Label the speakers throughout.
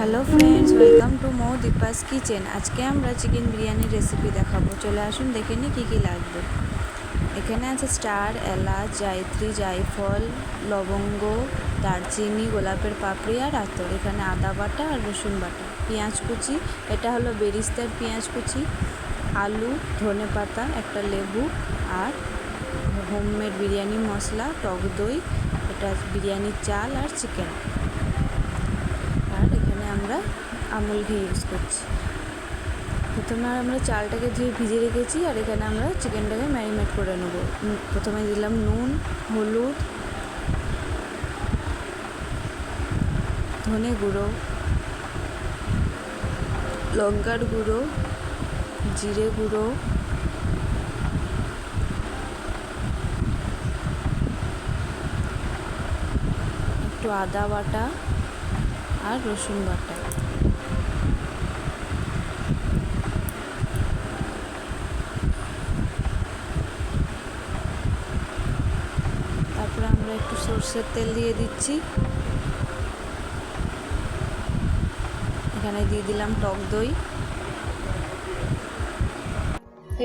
Speaker 1: Hello friends, welcome to Mou Deepa's kitchen. আজকে আমরা chicken বিরিয়ানির রেসিপি দেখাবো। চলে আসুন দেখে নিই কী কী লাগবে। এখানে আছে স্টার, এলাচ, জায়ত্রী, জায়ফল, লবঙ্গ, দারচিনি, গোলাপের পাপড়ি আর আতর। এখানে আদা বাটা আর রসুন বাটা, পেঁয়াজ কুচি, এটা হলো বেরিস্তার পেঁয়াজ কুচি, আলু, ধনে পাতা, একটা লেবু আর হোমমেড বিরিয়ানি মশলা, টক দই, এটা বিরিয়ানির চাল আর চিকেন। আর এখানে আমরা আমুল ঘি ইউজ করছি। প্রথমে আমরা চালটাকে ধুয়ে ভিজে রেখেছি আর এখানে আমরা চিকেনটাকে ম্যারিনেট করে নেব। প্রথমে দিলাম নুন, হলুদ, ধনে গুঁড়ো, লঙ্কার গুঁড়ো, জিরে গুঁড়ো, একটু আদা বাটা আর রসুন বাটা। তারপরে আমরা একটু সরষের তেল দিয়ে দিচ্ছি। এখানে দিয়ে দিলাম টক দই।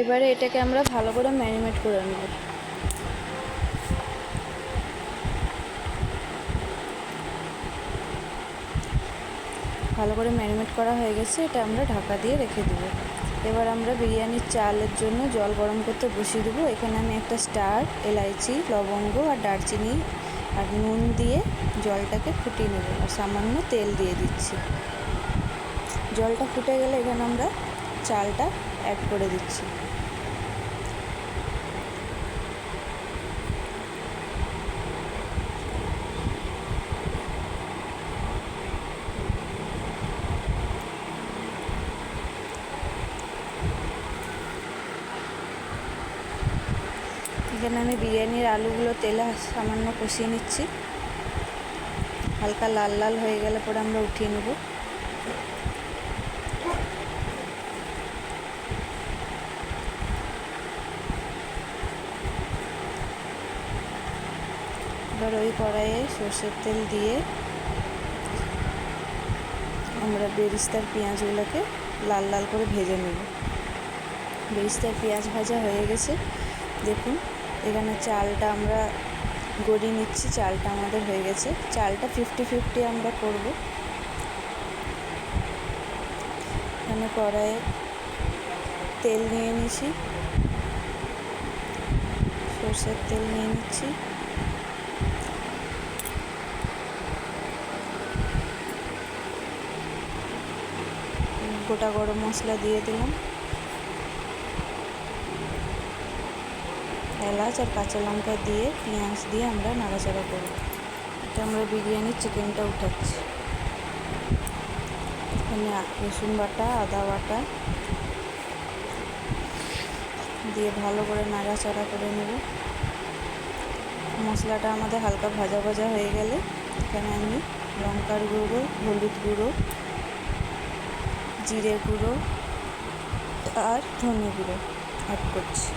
Speaker 1: এবারে এটাকে আমরা ভালো করে ম্যারিনেট করে নেব। ভালো করে ম্যারিনেট করা হয়ে গেছে, এটা আমরা ঢাকা দিয়ে রেখে দেবো। এবার আমরা বিরিয়ানির চালের জন্য জল গরম করতে বসিয়ে দেবো। এখানে আমি একটা স্টার, এলাইচি, লবঙ্গ আর দারচিনি আর নুন দিয়ে জলটাকে ফুটিয়ে নেব আর সামান্য তেল দিয়ে দিচ্ছি। জলটা ফুটে গেলে এখানে আমরা চালটা অ্যাড করে দিচ্ছি। এখানে আমি বিরিয়ানির আলুগুলো তেলে সামান্য কষিয়ে নিচ্ছি। হালকা লাল লাল হয়ে গেলে পরে আমরা উঠিয়ে নেব। এবার ওই কড়াইয়ে সর্ষের তেল দিয়ে আমরা বেরিস্তার পেঁয়াজগুলোকে লাল লাল করে ভেজে নেব। বেরিস্তার পেঁয়াজ ভাজা হয়ে গেছে। দেখুন এখানে চালটা আমরা গড়িয়ে নিচ্ছি। চালটা আমাদের হয়ে গেছে। চালটা 50-50 আমরা করব। এখানে কড়াইয়ে তেল নিয়ে নিয়েছি, সরষের তেল নিয়ে নিচ্ছি। গোটা গরম মশলা দিয়ে দিলাম, এলাচ আর কাঁচা লঙ্কা দিয়ে পেঁয়াজ দিয়ে আমরা নাড়াচাড়া করব। এটা আমরা বিরিয়ানির চিকেনটা উঠাচ্ছি। এখানে রসুন বাটা, আদা বাটা দিয়ে ভালো করে নাড়াচাড়া করে নেব। মশলাটা আমাদের হালকা ভাজা ভাজা হয়ে গেলে এখানে আমি লঙ্কার গুঁড়ো, হলুদ গুঁড়ো, জিরে গুঁড়ো আর ধনে গুঁড়ো অ্যাড করছি।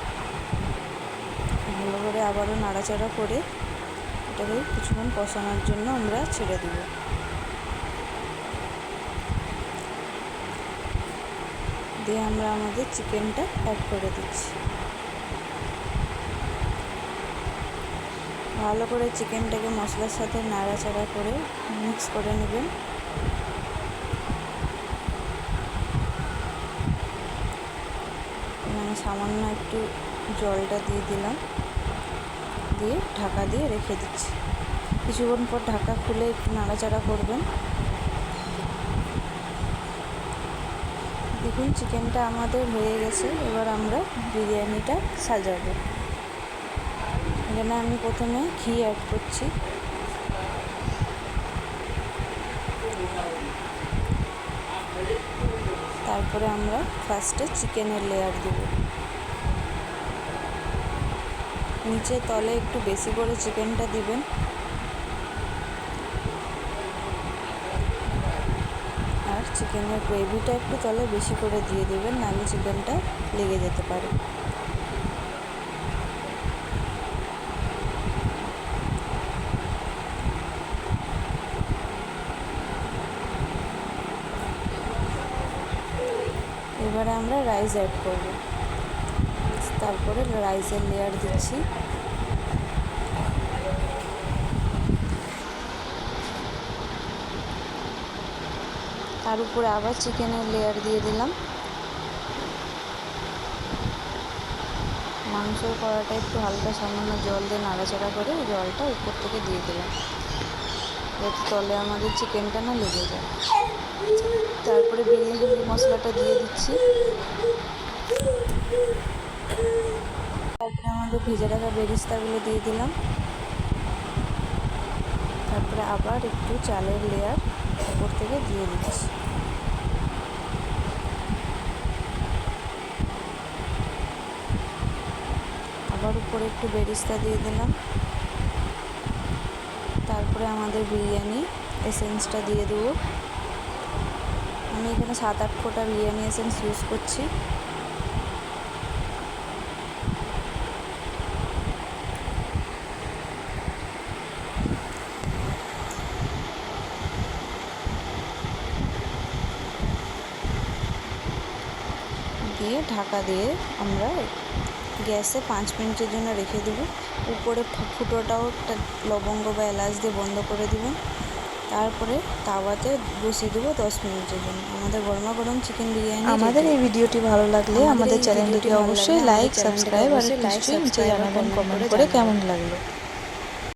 Speaker 1: ভালো করে আবারও নাড়াচাড়া করে এটাকে কিছুক্ষণ কষানোর জন্য আমরা ছেড়ে দেব। দিয়ে আমরা আমাদের চিকেনটা অ্যাড করে দিচ্ছি। ভালো করে চিকেনটাকে মশলার সাথে নাড়াচাড়া করে মিক্স করে নেবেন। মানে সামান্য একটু জলটা দিয়ে দিলাম, দিয়ে ঢাকা দিয়ে রেখে দিচ্ছি। কিছুক্ষণ পর ঢাকা খুলে একটু নাড়াচাড়া করবেন। দেখুন চিকেনটা আমাদের হয়ে গেছে। এবার আমরা বিরিয়ানিটা সাজাবো। এখানে আমি প্রথমে ঘি অ্যাড করছি। তারপরে আমরা ফার্স্টে চিকেনের লেয়ার দেব। নিচে তলে একটু বেশি করে চিকেনটা দিবেন। আর চিকেনের গ্রেভিটা একটু তলে বেশি করে দিয়ে দেবেন, নাহলে চিকেনটা লেগে যেতে পারে। এবারে আমরা রাইস অ্যাড করব, তারপরে রাইসের লেয়ার দিচ্ছি। তার উপরে আবার চিকেনের লেয়ার দিয়ে দিলাম। মাংসর কড়াটা একটু হালকা সামান্য জল দিয়ে নাড়াচাড়া করে জলটা উপর থেকে দিয়ে দিলাম, যাতে তলে আমাদের চিকেনটা না লেগে যায়। তারপরে বিরিয়ানি মশলাটা দিয়ে দিচ্ছি। তারপরে আমাদের ভেজে রাখা বেরেস্তাগুলো দিয়ে দিলাম। তারপরে আবার একটু চালের লেয়ার উপর থেকে দিয়ে দিচ্ছি। আবার উপরে একটু বেরেস্তা দিয়ে দিলাম। তারপরে আমাদের বিরিয়ানি এসেন্সটা দিয়ে দেবো। আমি এখানে 7-8 ফোঁটা বিরিয়ানি এসেন্স ইউজ করছি। দিয়ে ঢাকা দিয়ে আমরা গ্যাসে 5 মিনিটের জন্য রেখে দেবো। উপরে ফুটোটাও একটা লবঙ্গ বা এলাচ দিয়ে বন্ধ করে দেবেন। তারপরে তাওয়াতে বসিয়ে দেবো 10 মিনিটের জন্য। আমাদের গরমা গরম চিকেন বিরিয়ানি।
Speaker 2: আমাদের এই ভিডিওটি ভালো লাগলে আমাদের চ্যানেলটিকে অবশ্যই লাইক, সাবস্ক্রাইব আর নিশ্চয়ই নিচে জানাবেন কমেন্ট করে কেমন লাগলো।